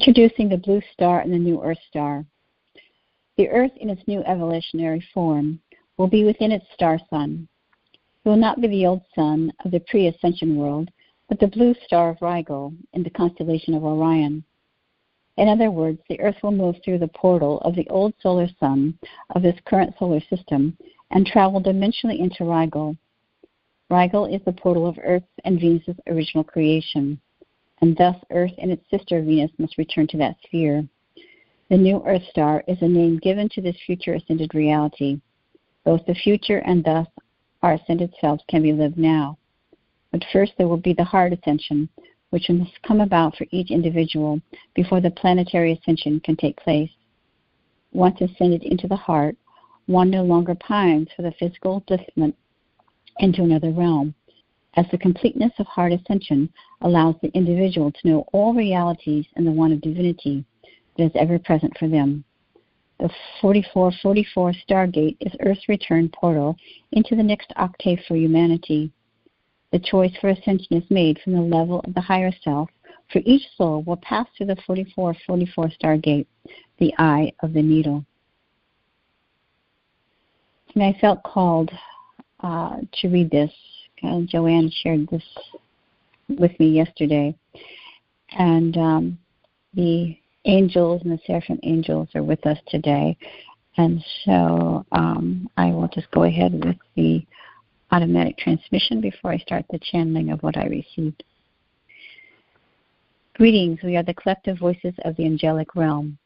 Introducing the blue star and the new Earth star. The Earth in its new evolutionary form will be within its star sun. It will not be the old sun of the pre-ascension world, but the blue star of Rigel in the constellation of Orion. In other words, the Earth will move through the portal of the old solar sun of this current solar system and travel dimensionally into Rigel. Rigel is the portal of Earth and Venus' original creation, and thus Earth and its sister Venus must return to that sphere. The new Earth star is a name given to this future ascended reality. Both the future and thus our ascended selves can be lived now. But first there will be the heart ascension, which must come about for each individual before the planetary ascension can take place. Once ascended into the heart, one no longer pines for the physical upliftment into another realm, as the completeness of heart ascension allows the individual to know all realities in the one of divinity that is ever present for them. The 4444 Stargate is Earth's return portal into the next octave for humanity. The choice for ascension is made from the level of the higher self, for each soul will pass through the 4444 Stargate, the eye of the needle. And I felt called to read this. Joanne shared this with me yesterday. And the angels and the seraphim angels are with us today. And so I will just go ahead with the automatic transmission before I start the channeling of what I received. Greetings, we are the collective voices of the angelic realm.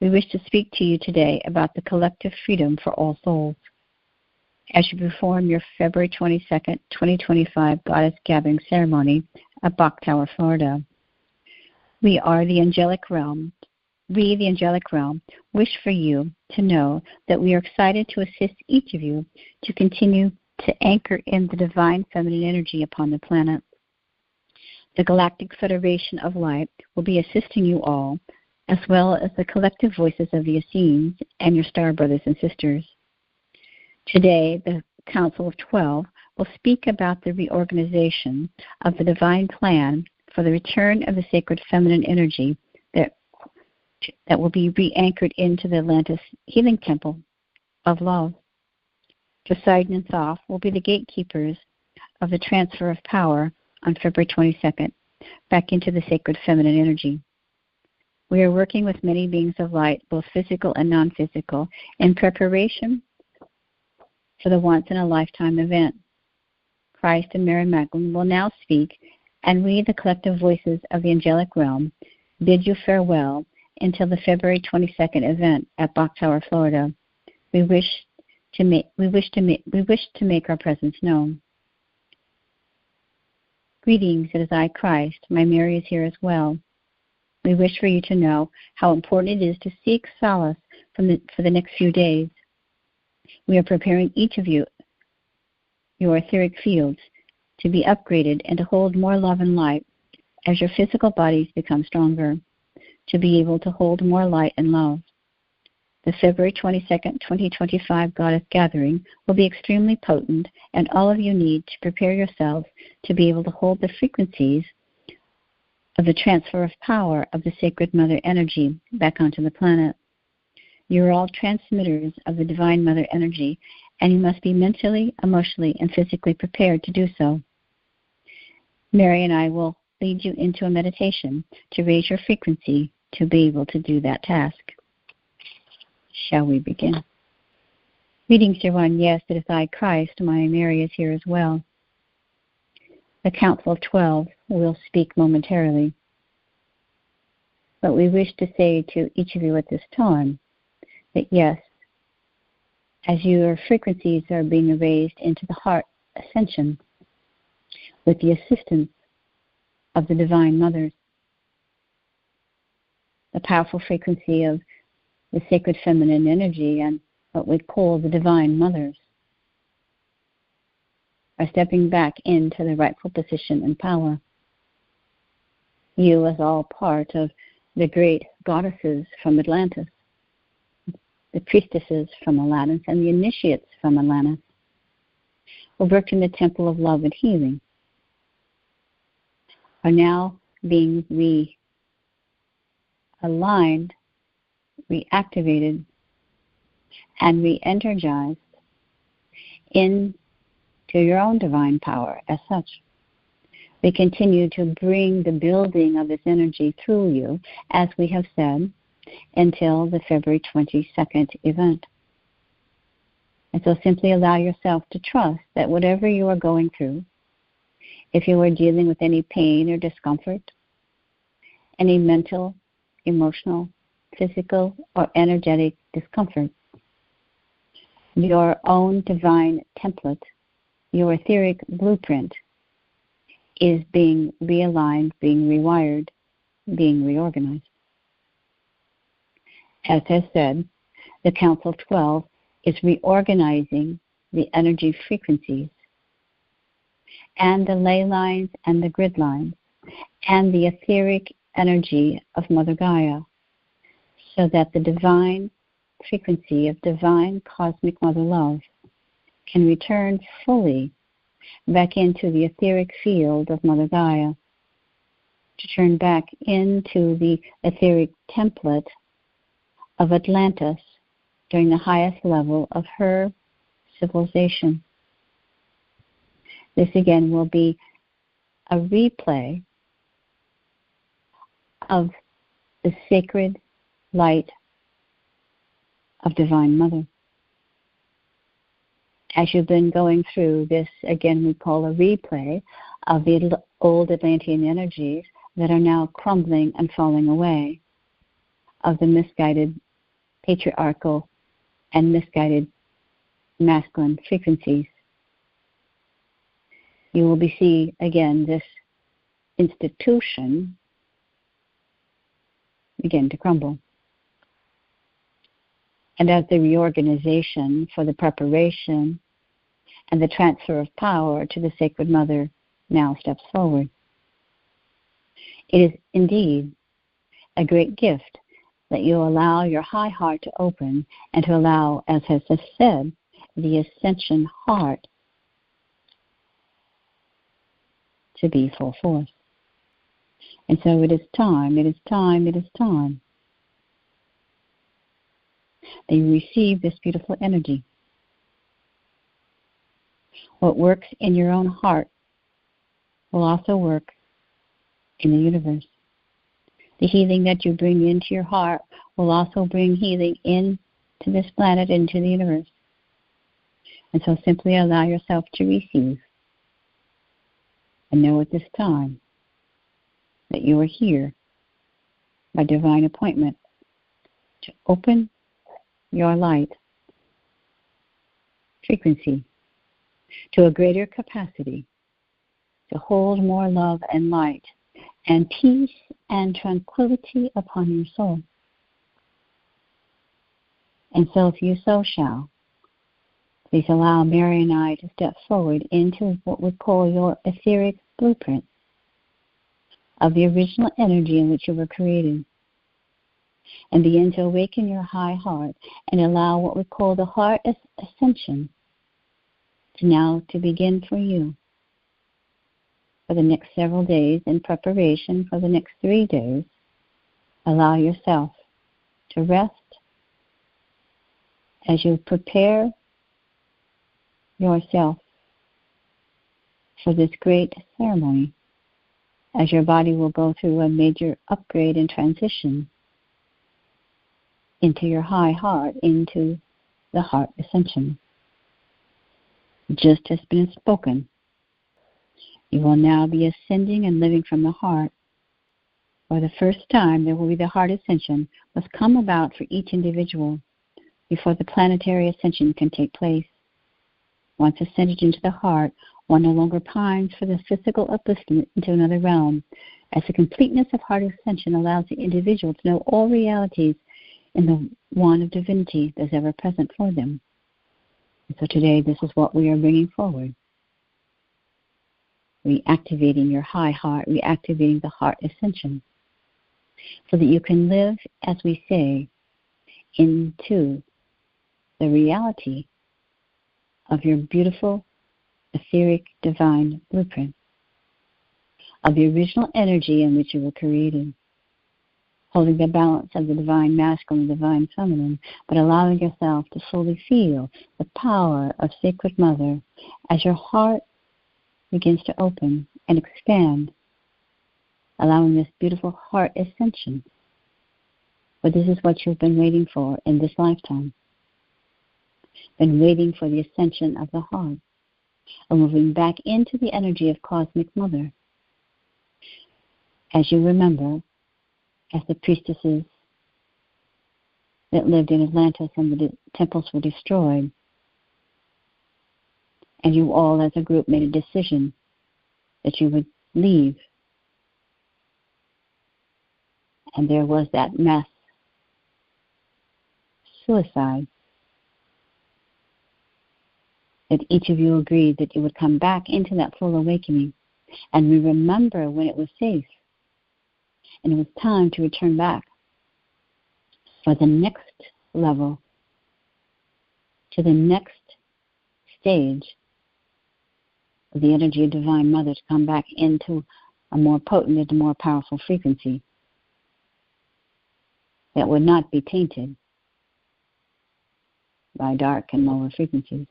We wish to speak to you today about the collective freedom for all souls. As you perform your February 22nd, 2025 Goddess Gathering Ceremony at Bach Tower, Florida. We, the angelic realm, wish for you to know that we are excited to assist each of you to continue to anchor in the divine feminine energy upon the planet. The Galactic Federation of Light will be assisting you all, as well as the collective voices of the Essenes and your star brothers and sisters. Today, the Council of 12 will speak about the reorganization of the divine plan for the return of the sacred feminine energy that will be re-anchored into the Atlantis Healing Temple of Love. Poseidon and Thoth will be the gatekeepers of the transfer of power on February 22nd back into the sacred feminine energy. We are working with many beings of light, both physical and non-physical, in preparation for the once-in-a-lifetime event. Christ and Mary Magdalene will now speak, and we, the collective voices of the angelic realm, bid you farewell until the February 22nd event at Bach Tower, Florida. We wish to make our presence known. Greetings, it is I, Christ. My Mary is here as well. We wish for you to know how important it is to seek solace for the next few days. We are preparing each of you, your etheric fields, to be upgraded and to hold more love and light as your physical bodies become stronger, to be able to hold more light and love. The February 22nd, 2025 Goddess Gathering will be extremely potent, and all of you need to prepare yourselves to be able to hold the frequencies of the transfer of power of the sacred Mother energy back onto the planet. You are all transmitters of the Divine Mother energy, and you must be mentally, emotionally, and physically prepared to do so. Mary and I will lead you into a meditation to raise your frequency to be able to do that task. Shall we begin? Greetings, everyone. Yes, it is I, Christ. My Mary is here as well. The Council of 12 will speak momentarily. But we wish to say to each of you at this time that yes, as your frequencies are being raised into the heart ascension with the assistance of the Divine Mother, the powerful frequency of the sacred feminine energy and what we call the Divine Mothers are stepping back into the rightful position and power. You as all part of the great goddesses from Atlantis, the priestesses from Atlantis, and the initiates from Atlantis, who worked in the Temple of Love and Healing, are now being aligned, reactivated, and re-energized into your own divine power as such. We continue to bring the building of this energy through you, as we have said, until the February 22nd event. And so simply allow yourself to trust that whatever you are going through, if you are dealing with any pain or discomfort, any mental, emotional, physical, or energetic discomfort, your own divine template, your etheric blueprint, is being realigned, being rewired, being reorganized. As I said, the Council of 12 is reorganizing the energy frequencies and the ley lines and the grid lines and the etheric energy of Mother Gaia, so that the divine frequency of divine cosmic Mother Love can return fully back into the etheric field of Mother Gaia, to turn back into the etheric template of Atlantis during the highest level of her civilization. This again will be a replay of the sacred light of Divine Mother. As you've been going through this, again, we call a replay of the old Atlantean energies that are now crumbling and falling away, of the misguided patriarchal and misguided masculine frequencies. You will see again this institution begin to crumble. And as the reorganization for the preparation and the transfer of power to the Sacred Mother now steps forward, it is indeed a great gift that you allow your high heart to open and to allow, as has just said, the ascension heart to be full force. And so it is time that you receive this beautiful energy. What works in your own heart will also work in the universe. The healing that you bring into your heart will also bring healing into this planet, into the universe. And so simply allow yourself to receive. And know at this time that you are here by divine appointment to open your light frequency to a greater capacity, to hold more love and light and peace and tranquility upon your soul. And so if you so shall, please allow Mary and I to step forward into what we call your etheric blueprint of the original energy in which you were created, and begin to awaken your high heart and allow what we call the heart ascension to begin for you for the next several days. In preparation for the next 3 days, allow yourself to rest as you prepare yourself for this great ceremony, as your body will go through a major upgrade and transition into your high heart, into the heart ascension. Just has been spoken. You will now be ascending and living from the heart. For the first time, there will be the heart ascension must come about for each individual before the planetary ascension can take place. Once ascended into the heart, one no longer pines for the physical upliftment into another realm, as the completeness of heart ascension allows the individual to know all realities in the one of divinity that is ever present for them. And so today, this is what we are bringing forward. Reactivating your high heart, reactivating the heart ascension, so that you can live, as we say, into the reality of your beautiful, etheric, divine blueprint, of the original energy in which you were created, holding the balance of the divine masculine and divine feminine, but allowing yourself to fully feel the power of Sacred Mother as your heart begins to open and expand, allowing this beautiful heart ascension. But this is what you've been waiting for in this lifetime. Been waiting for the ascension of the heart, and moving back into the energy of Cosmic Mother. As you remember, as the priestesses that lived in Atlantis and the temples were destroyed, and you all as a group made a decision that you would leave. And there was that mass suicide. That each of you agreed that you would come back into that full awakening. And we remember when it was safe. And it was time to return back for the next level, to the next stage of the energy of Divine Mother, to come back into a more potent and a more powerful frequency that would not be tainted by dark and lower frequencies.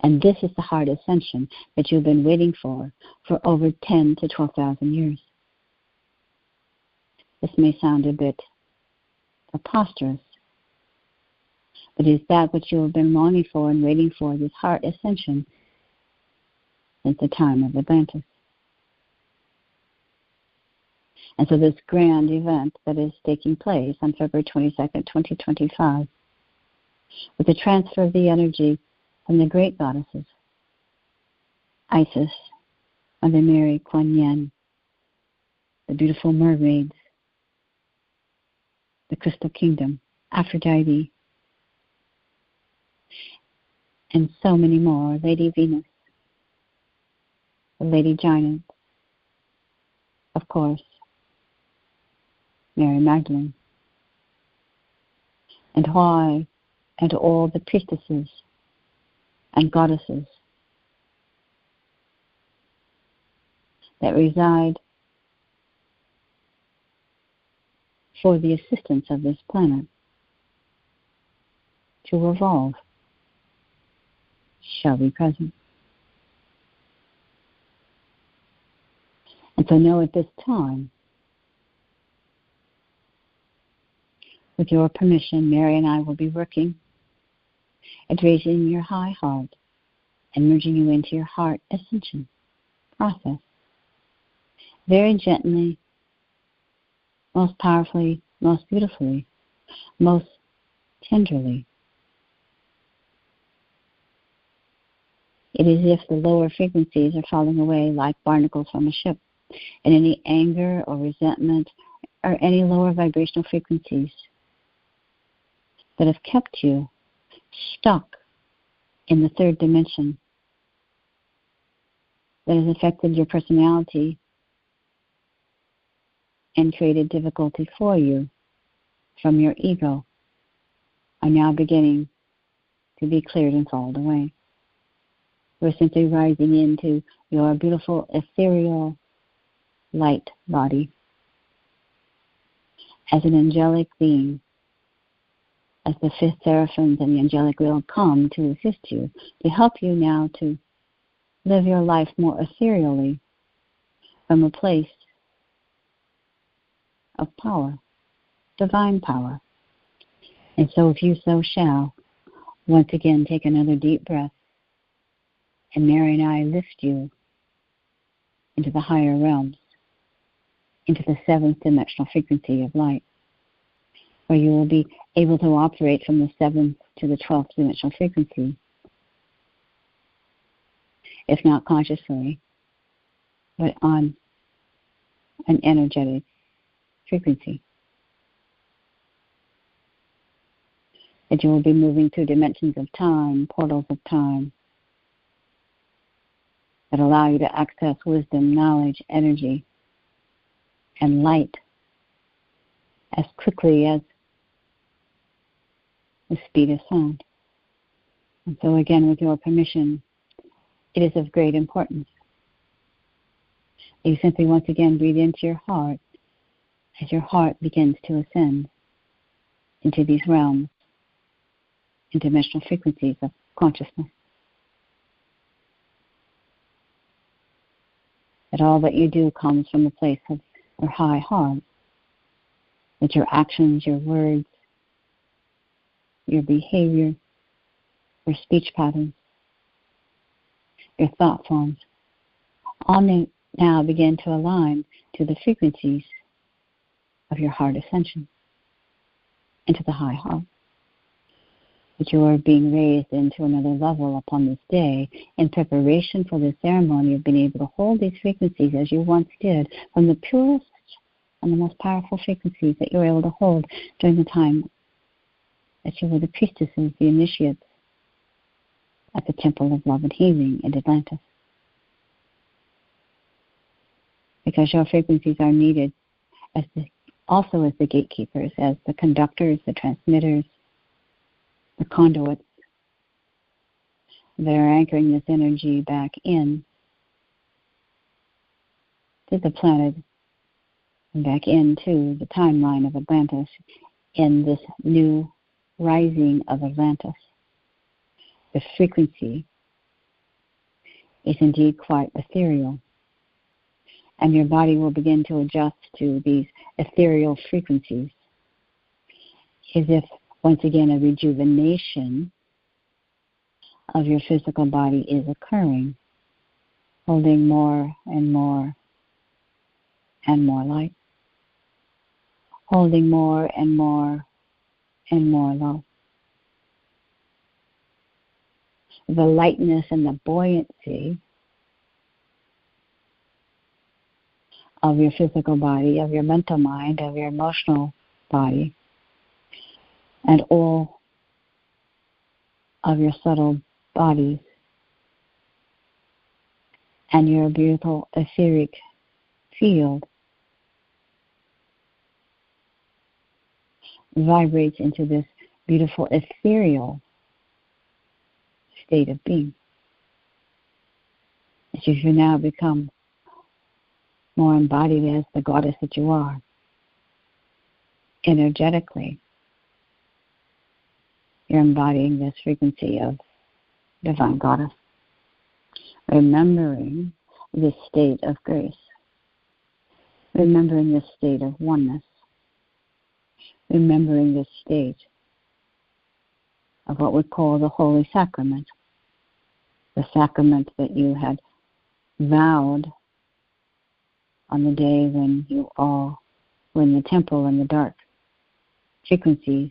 And this is the heart ascension that you've been waiting for over 10 to 12,000 years. This may sound a bit preposterous, but is that what you have been longing for and waiting for, this heart ascension, since the time of Atlantis? And so this grand event that is taking place on February 22nd, 2025, with the transfer of the energy from the great goddesses, Isis, Mother Mary, Kuan Yin, the beautiful mermaids, the Crystal Kingdom, Aphrodite, and so many more, Lady Venus, the Lady Giant, of course, Mary Magdalene, and why, and all the priestesses and goddesses that reside for the assistance of this planet to evolve shall be present. And so know at this time, with your permission, Mary and I will be working at raising your high heart and merging you into your heart ascension process. Very gently, most powerfully, most beautifully, most tenderly. It is as if the lower frequencies are falling away like barnacles from a ship, and any anger or resentment or any lower vibrational frequencies that have kept you stuck in the third dimension, that has affected your personality and created difficulty for you from your ego, are now beginning to be cleared and falled away. We're simply rising into your beautiful ethereal light body as an angelic being, as the fifth seraphims and the angelic will come to assist you, to help you now to live your life more ethereally from a place of power, divine power. And so if you so shall, once again take another deep breath, and Mary and I lift you into the higher realms, into the seventh dimensional frequency of light, where you will be able to operate from the 7th to the 12th dimensional frequency, if not consciously, but on an energetic frequency. That you will be moving through dimensions of time, portals of time, that allow you to access wisdom, knowledge, energy, and light as quickly as the speed of sound. And so again, with your permission, it is of great importance. You simply once again breathe into your heart as your heart begins to ascend into these realms, interdimensional frequencies of consciousness. That all that you do comes from a place of your high heart. That your actions, your words, your behavior, your speech patterns, your thought forms, all now begin to align to the frequencies of your heart ascension into the high heart. That you are being raised into another level upon this day in preparation for the ceremony of being able to hold these frequencies as you once did from the purest and the most powerful frequencies that you were able to hold during the time that you were the priestesses, the initiates at the Temple of Love and Healing in Atlantis. Because your frequencies are needed also as the gatekeepers, as the conductors, the transmitters, the conduits that are anchoring this energy back in to the planet and back into the timeline of Atlantis in this new rising of Atlantis. The frequency is indeed quite ethereal, and your body will begin to adjust to these ethereal frequencies as if once again a rejuvenation of your physical body is occurring, holding more and more and more light, holding more and more and more love. The lightness and the buoyancy of your physical body, of your mental mind, of your emotional body, and all of your subtle bodies, and your beautiful etheric field vibrates into this beautiful ethereal state of being. As you now become more embodied as the goddess that you are, energetically, you're embodying this frequency of divine goddess, remembering this state of grace, remembering this state of oneness, remembering this state of what we call the Holy Sacrament, the sacrament that you had vowed on the day when you all were in the temple and the dark frequencies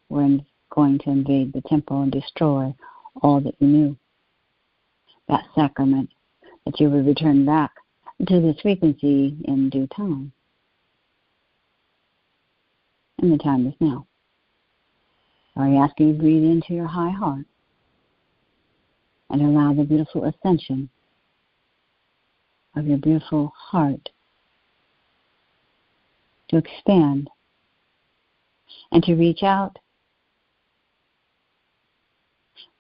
were going to invade the temple and destroy all that you knew. That sacrament that you would return back to this frequency in due time. And the time is now. I ask you to breathe into your high heart and allow the beautiful ascension of your beautiful heart to expand and to reach out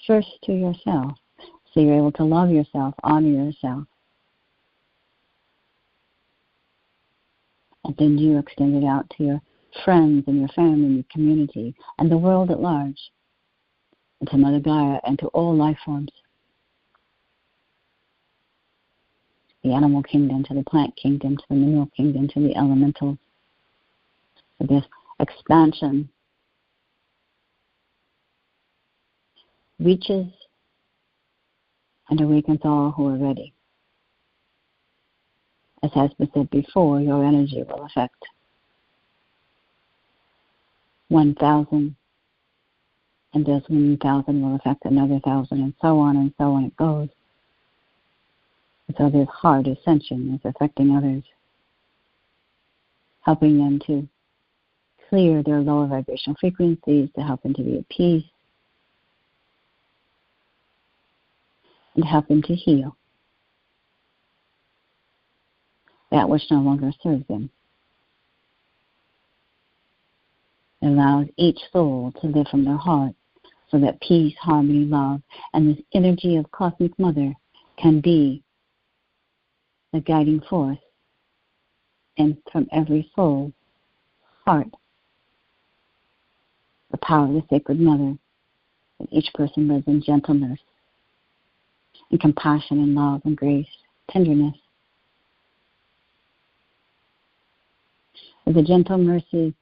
first to yourself, so you're able to love yourself, honor yourself, and then you extend it out to your friends and your family and your community and the world at large, and to Mother Gaia and to all life forms, the animal kingdom, to the plant kingdom, to the mineral kingdom, to the elementals, to this expansion reaches and awakens all who are ready. As has been said before, your energy will affect 1,000, and this 1,000 will affect another 1,000, and so on it goes. And so this heart ascension is affecting others, helping them to clear their lower vibrational frequencies, to help them to be at peace, and help them to heal that which no longer serves them. It allows each soul to live from their heart so that peace, harmony, love, and this energy of Cosmic Mother can be the guiding force and from every soul heart, the power of the Sacred Mother, that each person lives in gentleness, in compassion and love and grace, tenderness. The gentle mercy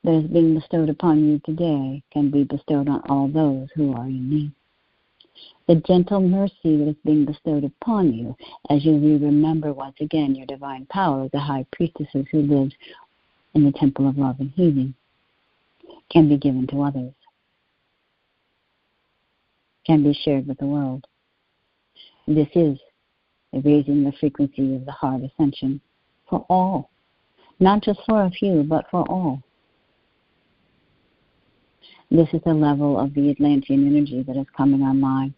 that is being bestowed upon you today can be bestowed on all those who are in need. The gentle mercy that is being bestowed upon you as you remember once again your divine power as the high priestesses who lives in the temple of love and healing can be given to others, can be shared with the world. This is raising the frequency of the heart ascension for all, not just for a few, but for all. This is the level of the Atlantean energy that is coming online.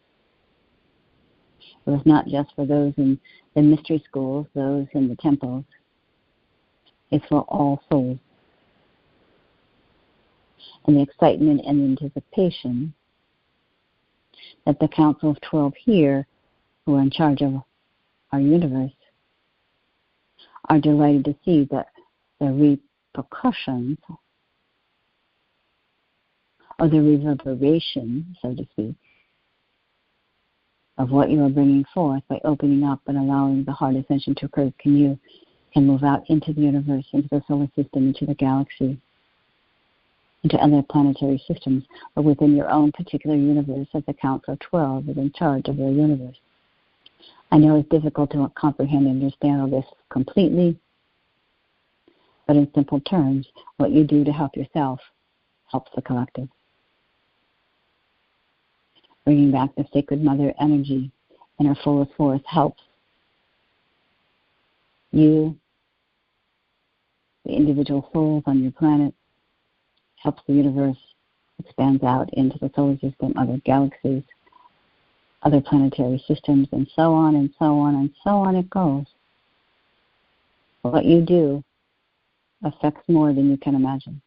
It was not just for those in the mystery schools, those in the temples. It's for all souls. And the excitement and anticipation that the Council of 12 here, who are in charge of our universe, are delighted to see that the repercussions or the reverberation, so to speak, of what you are bringing forth by opening up and allowing the heart ascension to occur can move out into the universe, into the solar system, into the galaxy, into other planetary systems, or within your own particular universe as the Council of 12 is in charge of your universe. I know it's difficult to comprehend and understand all this completely, but in simple terms, what you do to help yourself helps the collective. Bringing back the Sacred Mother energy in her fullest force helps you, the individual souls on your planet, helps the universe, expands out into the solar system, other galaxies, other planetary systems, and so on and so on and so on it goes. What you do affects more than you can imagine.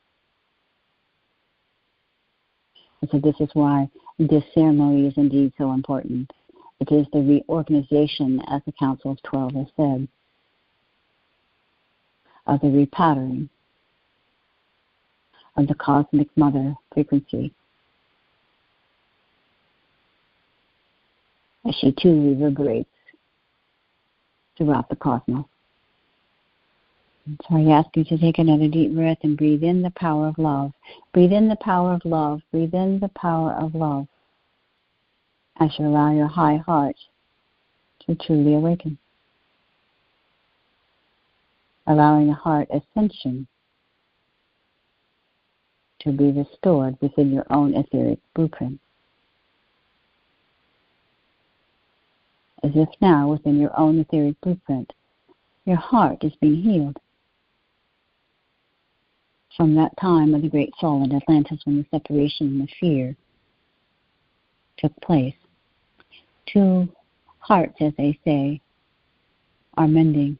And so this is why this ceremony is indeed so important. It is the reorganization, as the Council of 12 has said, of the repatterning of the cosmic mother frequency as she too reverberates throughout the cosmos. So I ask you to take another deep breath and breathe in the power of love. Breathe in the power of love. Breathe in the power of love as you allow your high heart to truly awaken. Allowing the heart ascension to be restored within your own etheric blueprint. As if now, within your own etheric blueprint, your heart is being healed. From that time of the great fall in Atlantis when the separation and the fear took place, two hearts, as they say, are mending.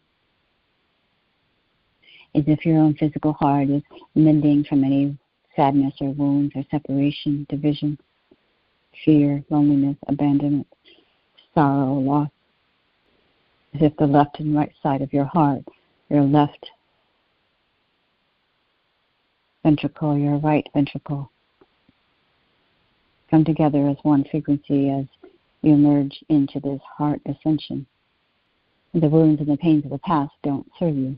As if your own physical heart is mending from any sadness or wounds or separation, division, fear, loneliness, abandonment, sorrow, loss. As if the left and right side of your heart, your left ventricle, your right ventricle, come together as one frequency as you emerge into this heart ascension. The wounds and the pains of the past don't serve you.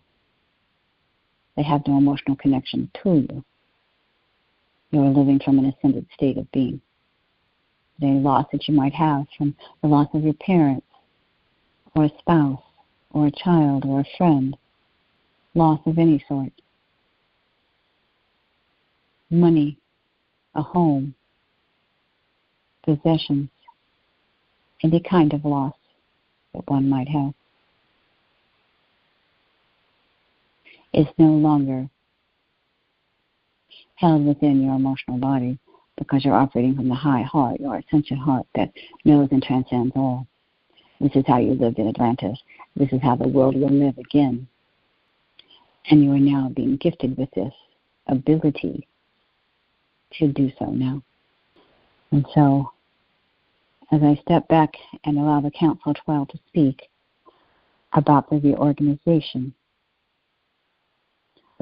They have no emotional connection to you. You are living from an ascended state of being. Any loss that you might have from the loss of your parents, or a spouse, or a child, or a friend, loss of any sort, money, a home, possessions, any kind of loss that one might have, is no longer held within your emotional body because you're operating from the high heart, your ascension heart that knows and transcends all. This is how you lived in Atlantis. This is how the world will live again. And you are now being gifted with this ability to do so now. And so, as I step back and allow the Council of 12 to speak about the reorganization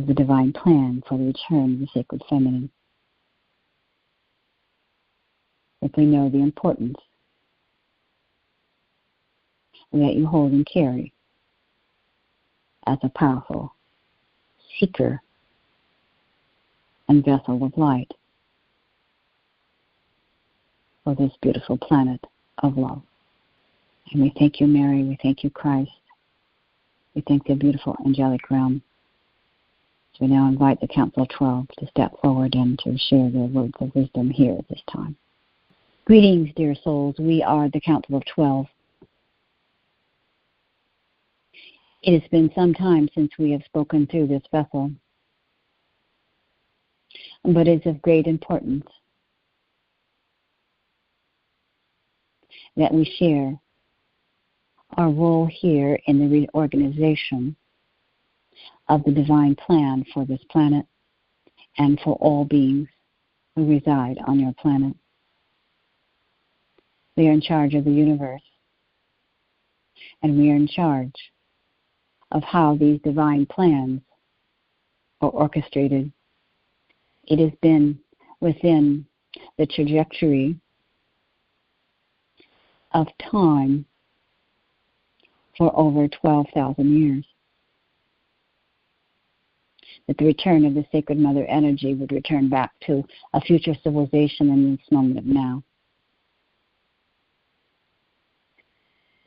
of the divine plan for the return of the sacred feminine. If we know the importance that you hold and carry as a powerful seeker and vessel of light for this beautiful planet of love. And we thank you, Mary. We thank you, Christ. We thank the beautiful angelic realm. So we now invite the Council of 12 to step forward and to share their words of wisdom here at this time. Greetings, dear souls. We are the Council of 12. It has been some time since we have spoken through this vessel, but it is of great importance that we share our role here in the reorganization of the divine plan for this planet and for all beings who reside on your planet. We are in charge of the universe, and we are in charge of how these divine plans are orchestrated. It has been within the trajectory of time for over 12,000 years that the return of the sacred mother energy would return back to a future civilization in this moment of now.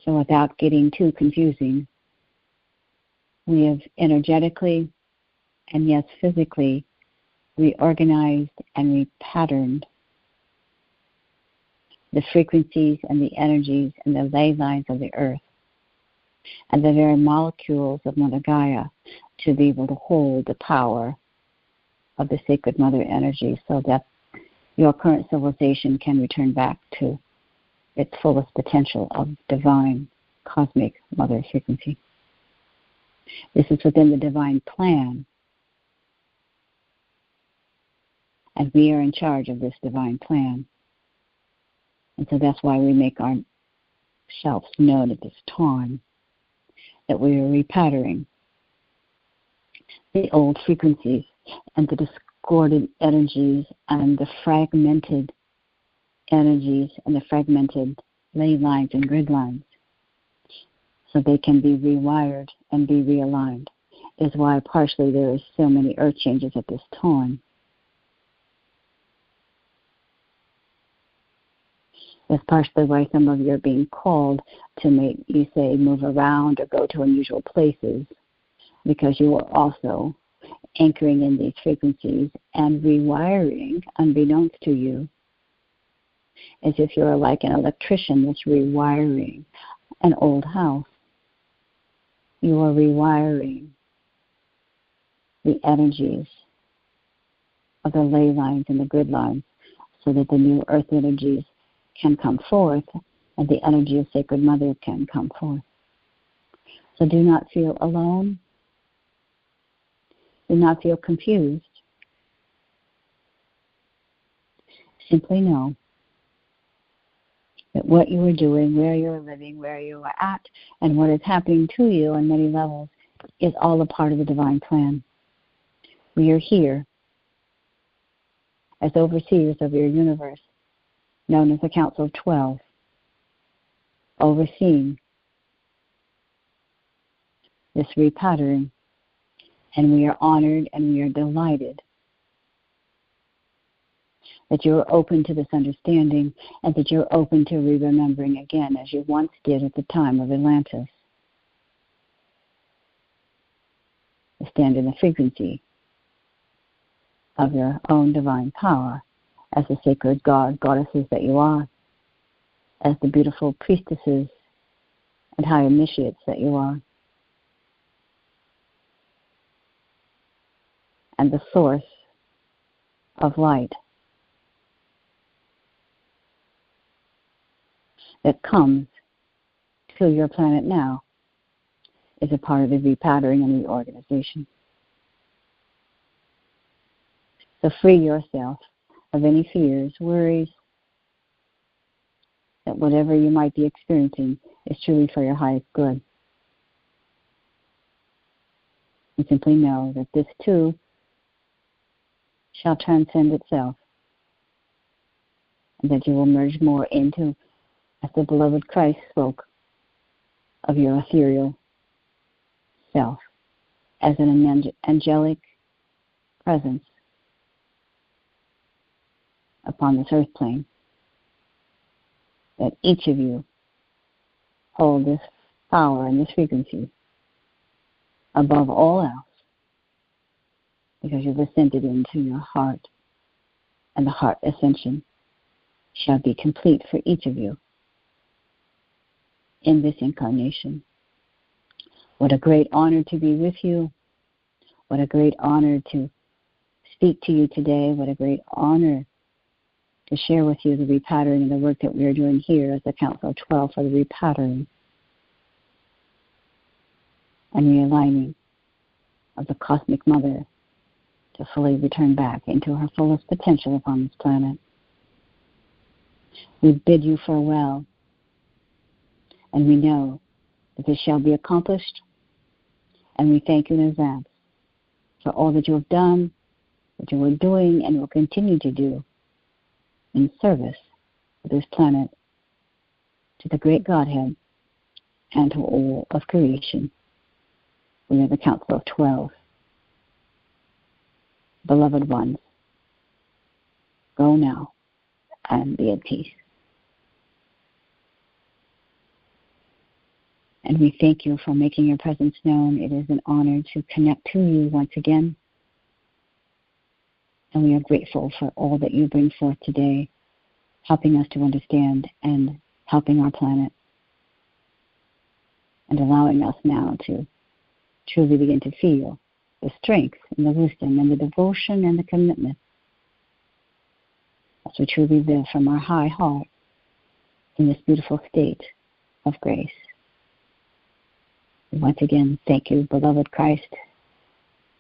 So without getting too confusing, we have energetically and yes, physically reorganized and repatterned the frequencies and the energies and the ley lines of the earth and the very molecules of Mother Gaia to be able to hold the power of the sacred mother energy so that your current civilization can return back to its fullest potential of divine cosmic mother frequency. This is within the divine plan, and we are in charge of this divine plan. And so that's why we make ourselves known at this time, that we are repatterning the old frequencies and the discordant energies and the fragmented energies and the fragmented ley lines and grid lines so they can be rewired and be realigned. Is why partially there is so many earth changes at this time. That's partially why some of you are being called to make, you say, move around or go to unusual places, because you are also anchoring in these frequencies and rewiring, unbeknownst to you, as if you're like an electrician that's rewiring an old house. You are rewiring the energies of the ley lines and the grid lines so that the new earth energies can come forth and the energy of Sacred Mother can come forth. So do not feel alone. Do not feel confused. Simply know that what you are doing, where you are living, where you are at, and what is happening to you on many levels is all a part of the divine plan. We are here as overseers of your universe, known as the Council of 12, overseeing this repattering, and we are honored and we are delighted that you are open to this understanding and that you're open to remembering again as you once did at the time of Atlantis. To stand in the frequency of your own divine power as the sacred goddesses that you are, as the beautiful priestesses and high initiates that you are, and the source of light that comes to your planet now is a part of the repattering and reorganization. So free yourself of any fears, worries, that whatever you might be experiencing is truly for your highest good. We simply know that this too shall transcend itself, and that you will merge more into, as the beloved Christ spoke, of your ethereal self as an angelic presence upon this earth plane, that each of you hold this power and this frequency above all else, because you've ascended into your heart, and the heart ascension shall be complete for each of you in this incarnation. What a great honor to be with you. What a great honor to speak to you today. What a great honor to share with you the repattering and the work that we are doing here as the Council of 12 for the repattering and realigning of the Cosmic Mother to fully return back into her fullest potential upon this planet. We bid you farewell, and we know that this shall be accomplished, and we thank you in advance for all that you have done, what you are doing, and will continue to do in service of this planet, to the great Godhead, and to all of creation. We are the Council of 12. Beloved ones, go now and be at peace. And we thank you for making your presence known. It is an honor to connect to you once again. And we are grateful for all that you bring forth today, helping us to understand and helping our planet, and allowing us now to truly begin to feel the strength and the wisdom and the devotion and the commitment as we truly live from our high heart in this beautiful state of grace. And once again, thank you, beloved Christ,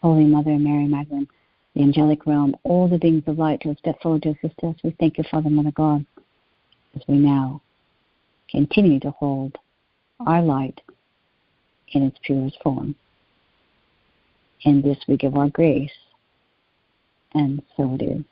Holy Mother, Mary Magdalene, the angelic realm, all the beings of light who have stepped forward to assist us. We thank you, Father, Mother God, as we now continue to hold our light in its purest form. In this we give our grace, and so it is.